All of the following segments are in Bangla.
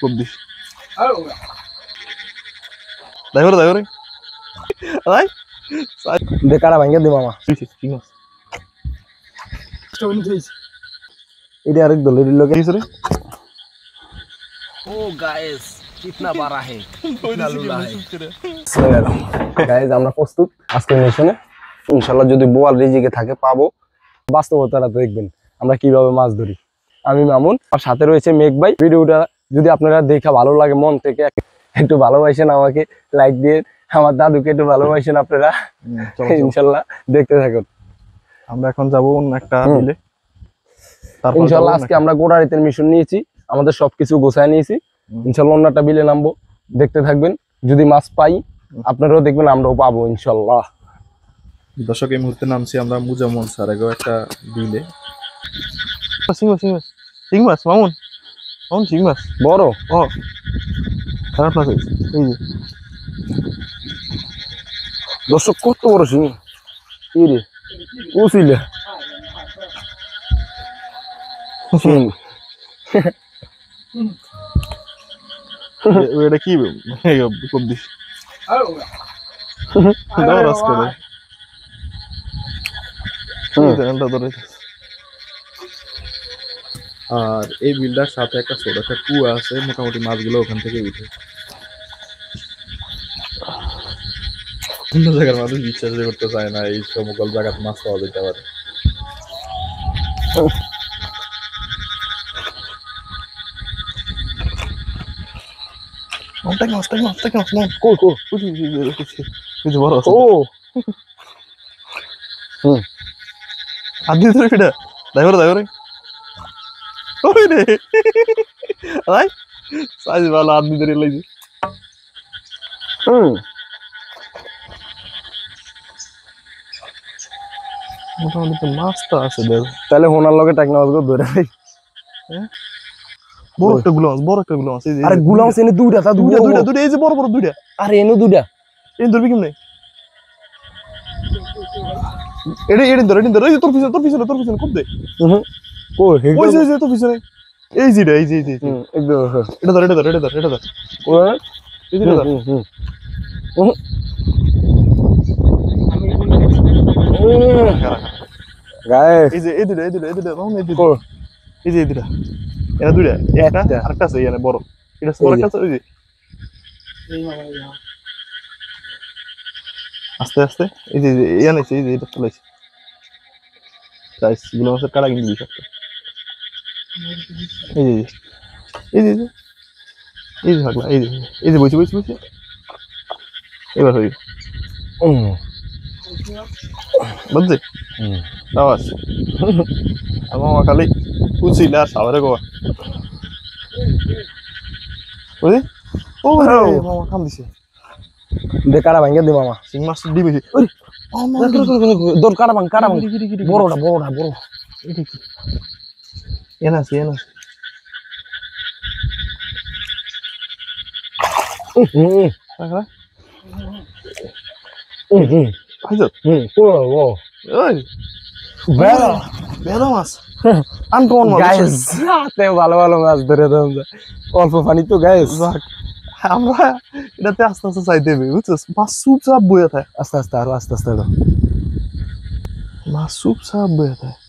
খুব দিস ড্রাইভার ড্রাইভার ভাই বেকারা ভাঙ্গে দে মামা এটা আরেক দল এর লোকে ও গাইস কিতনা বাড়া হে কিতনা লুলা হে গাইস আমরা প্রস্তুত আজকে মিশনে ইনশাআল্লাহ যদি বোয়াল রিজিকে থাকে পাবো বাস্তবতাটা দেখবেন আমরা কিভাবে মাছ ধরি আমি মামুন আর সাথে রয়েছে মেঘ ভাই ভিডিওটা যদি আপনারা দেখে ভালো লাগে মন থেকে একটু ভালোবাসেন আমাকে লাইক দিয়ে আমার দাদুকে একটু ভালোবাসেন আপনারা ইনশাআল্লাহ দেখতে থাকুন আমরা এখন যাব একটা মিলে ইনশাআল্লাহ আজকে আমরা গোড়ারিতের মিশন নিয়েছি আমাদের সবকিছু গোছায় নিয়েছি ইনশাআল্লাহ অন্যটা বিলে নামবো দেখতে থাকবেন যদি মাছ পাই আপনারাও দেখবেন আমরাও পাবো ইনশাআল্লাহ দর্শক এই মুহূর্তে নামছি আমরা মুজামন সারাগাঁও একটা বিলে শিং মাছ মামুন মামুন শিং মাছ বড় ও খারাপ না এই যে দর্শক কত বড় শিং কি রে উসিলে শিং এটা কি খুব দিস আর এই বিলটার সাথে একটা ছোট একটা কুয়া আছে মোটামুটি মাছগুলো ওখান থেকে উঠে অন্য জায়গার মানুষ বিশ্বাস করতে চায় না এই সমকল জায়গাতে মাছ পাওয়া যেতে পারে আদি ধরে ফিটা ড্রাইভার ড্রাইভার ওই রে ভাই সাইজ ভালো আদি ধরে লাইছে মোটামুটি তো মাছ তো আছে তাহলে হোনার লগে টাকনা মাছগুলো ধরে ভাই বড় একটা গুলো মাছ আরে গুলো মাছ এনে দুইটা তা দুইটা এই যে বড় বড় দুইটা আরে এনে দুইটা এই ধরবি কেমনে এডি ধর এই তোর পিছনে খুব দে কই ওই যে তোর পিছনে এই যে একদম এটা ধর ও এই যে ধর গাইস এই যে এই দুইটা মামুন এই দুইটা এই যে এই দুইটা এরা দুইটা একটা আরেকটা আছে এখানে বড় এটা বড় একটা আছে ওই যে আস্তে আস্তে এই যে এখানে এই যে এটা চলেছে গাইস গুলো মাছের কাটা কিন্তু দিস একটা এই যে থাকলা এই যে বসে এবার হয়ে বুঝলি আওয়াজ আমার খালি উচিল আর সাবারে গোয়া বুঝলি ও মামা কাম দিছে বেকারা ভাঙ্গে দে মামা শিং মাছ দিবে দর কাটা ভাঙ বড়টা বড় এটা কি এনা বেড়া মাছ আনকমন মাছ গাইস ভালো মাছ ধরে অল্প পানি তো গাইস আমরা এটাতে আস্তে আস্তে চাইতে হবে বুঝছিস মাছ চুপচাপ বইয়া থাকে আস্তে আস্তে মাছ চুপচাপ বইয়া থাকে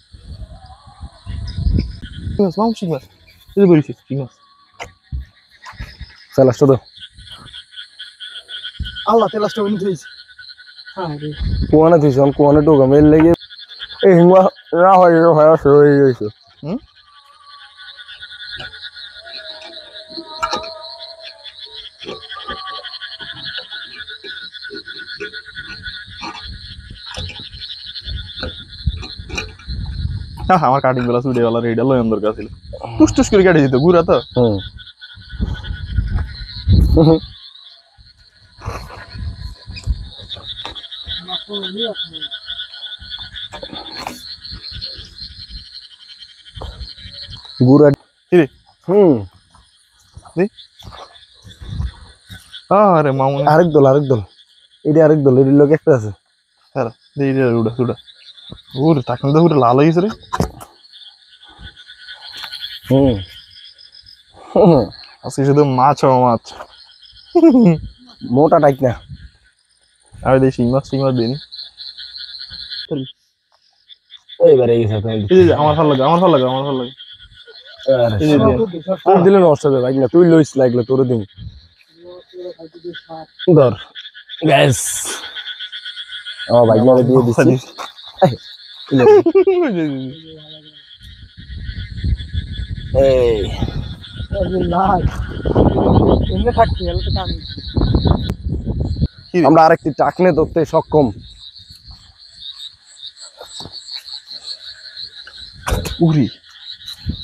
মাছ শিং মাছ এই যে বলিস শিং মাছ চালাস তো আল্লাহ তেলাসটা উনি দিয়েছে কোয়ানে দিছ কোয়ানে টোকা মেল লেগে এই হিংমা না হয় হয়ে গেছে আমার কাটিং গুলা চুড়ে গেল রেডি লয়ন দরকার ছিল টুস করে কেটে দিত গুড়া তো গুড়া আরে মামুন আরেক দল এটা আরেক দল এর লোক একটা আছে হ্যাঁ এই রে উড়া ওরে তাকান তো পুরো লাল হয়ে গেছে রে আজকে শুধু মাছ আর মাছ। মোটা টাইট না। আমি দেখি শিং মাছ দিন। এইবারে এই গেছে তাই। এই যে আমার ভালো লাগে, আমার ভালো লাগে, আমার ভালো লাগে। এই যে তুই দিলে নষ্ট হবে ভাই না, তুই লইস লাগলে তোর দিন ধর গ্যাস। ও ভাই না দিয়ে দিছি। এই আমরা আরেকটি টাকনে ধরতে সক্ষম। উড়ি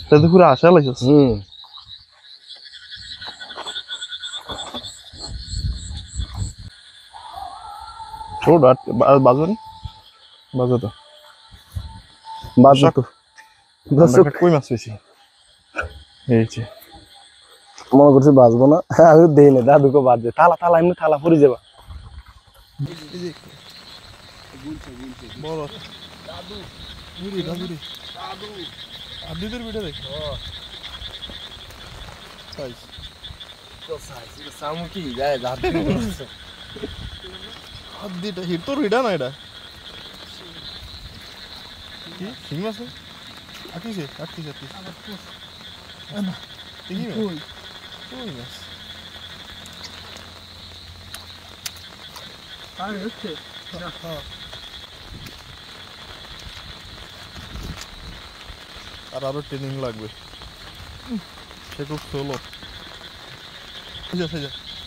তাতে পুরো আশা লাগছে। ছোট বাজো নি বাজো তো বাজো তো দর্শক কই মাছ পেয়েছি। এই যে মনে করছি বাজবো না, আমি দেই না দাদুকে বাজবে। থালা থালা এমনি থালা পরে যাবা। বড় দাদু মুড়ি দাদু রে দাদু আদিদের ভিডিও দেখ। সাইজ তো সাইজ এটা সামু কি যায় দাদু আদিটা হিট তোর হিডা না এটা কি শিং মাছ আটকিছে আটকিছে আটকিছে না কি কই কই মাছ আর হচ্ছে আর আরো ট্রেনিং লাগবে সে খুব স্লো।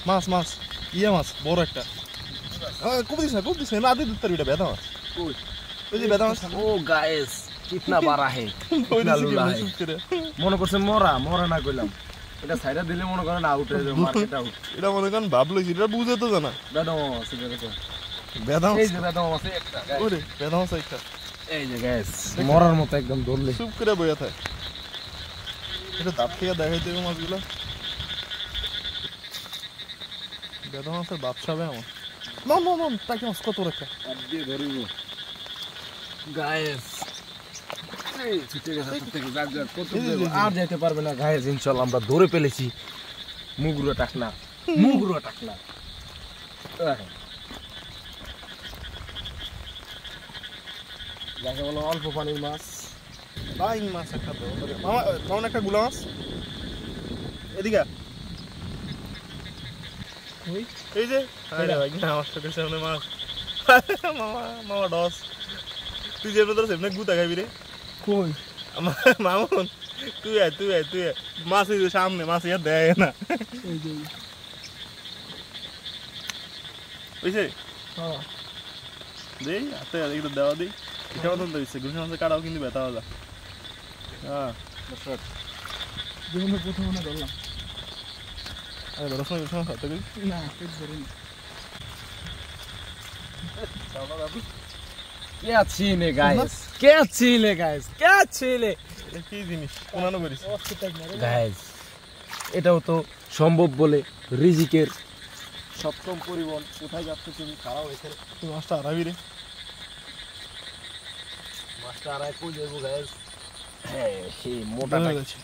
মাছ মাছ ইয়া মাছ বড় একটা খুব দিস না আদি দুধ তার বেদা মাছ ওই যে বেদা মাছ। ও গাইস কিতনা বাড়া হে মনে করছে মরা মরা না কইলাম এটা সাইডা দিলে মনে করেন আউট হয়ে যাবে মার্কেট আউট। এটা মনে করেন ভাবলো এটা বুঝে তো জানা বেদা মাছ দেখো বেদা মাছ। এই যে বেদা মাছ একটা ওরে বেদা মাছ একটা এই যে গাইস মরার মতো একদম ধরলে চুপ করে বইয়া থাকে। এটা দাঁত থেকে দেখাই দেবে মাছগুলো। বেদা মাছের বাচ্চা হবে আমার না না না তাকে মাছ কত রাখা আর দিয়ে ধরিব গাইস। এই ছুটে গেছে থেকে জায়গা কত আর যেতে পারবে না গাইস। ইনশাআল্লাহ আমরা ধরে ফেলেছি মুগরো টাকলা যাকে বলো অল্প পানির মাছ। বাইং মাছ একটা তো মামা মামা একটা গুলা মাছ এদিকে এই যে আরে ভাই না আমার চোখের সামনে মাছ মামা মামা ডস তুই যে তোর সামনে গুতা খাবি রে কই মামুন তুই মাছ এই সামনে মাছ ইয়া দেয় না বুঝছে হ্যাঁ দেই হাতে একটু দেওয়া দিই এটা মতন তো দিচ্ছে গুলশান মাছের কাটাও কিন্তু ব্যথা হওয়া হ্যাঁ জীবনে প্রথম মনে ধরলাম। আরে ধরো সময় গুলশান মাছ হাতে করি না ধরি না क्या छीले गाइस क्या छीले কি জিনিস কোনানো করিস গাইস। এটাও তো সম্ভব বলে রিজিকের সপ্তম পরিবহন। কোথায় যাচ্ছে তুমি খারাপ এখানে তুই মাছটা হারাবি রে মাছটা আড়াই কই যাবো গাইস। হ্যাঁ সেই মোটা গেছে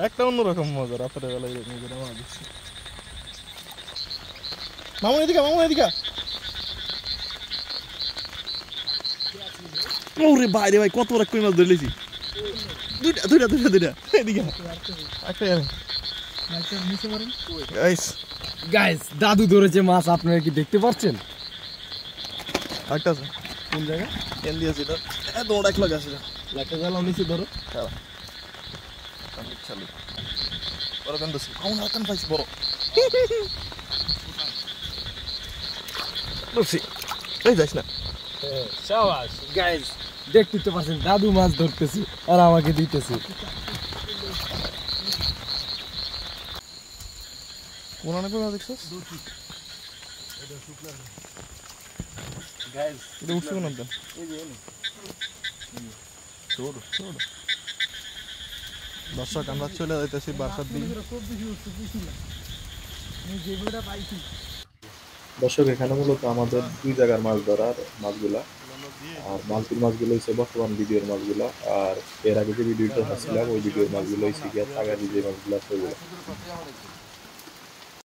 একটা অন্যরকম মজা রাতের বেলায় নিজেরা মাছ দিচ্ছি। মামুন এদিকে ওরে বাইরে ভাই কত বড় কই মাছ ধরেছি দুইটা এদিকে একটা গাইস গাইস দাদু ধরেছে মাছ। আপনারা কি দেখতে পাচ্ছেন? একটা আছে কোন জায়গা কেন দিয়েছে এটা এত বড় একটা গাছ একটা জালাও নিচে ধরো চালু বড় কান দছি আমার কান পাইছি বড় দছি এই যাইস না শাবাশ গাইস। দেখতে পাচ্ছেন দাদু মাছ ধরতেছে আর আমাকে দিতেছে। কোন অনেক মাছ দেখছস গাইস এটা উঠছে কোন দেন এই যে ছোট দর্শক আমরা চলে যাইতেছি বাসার দিকে। দর্শক এখানে মূলত আমাদের দুই জায়গার মাছ ধরার মাছগুলা আর মালতির মাছগুলো হচ্ছে বর্তমান ভিডিওর মাছগুলো, আর এর আগে যে ভিডিওটা হচ্ছিলাম ওই ভিডিওর মাছগুলো হচ্ছে গিয়ে টাকা যে মাছগুলো আছে ওগুলো।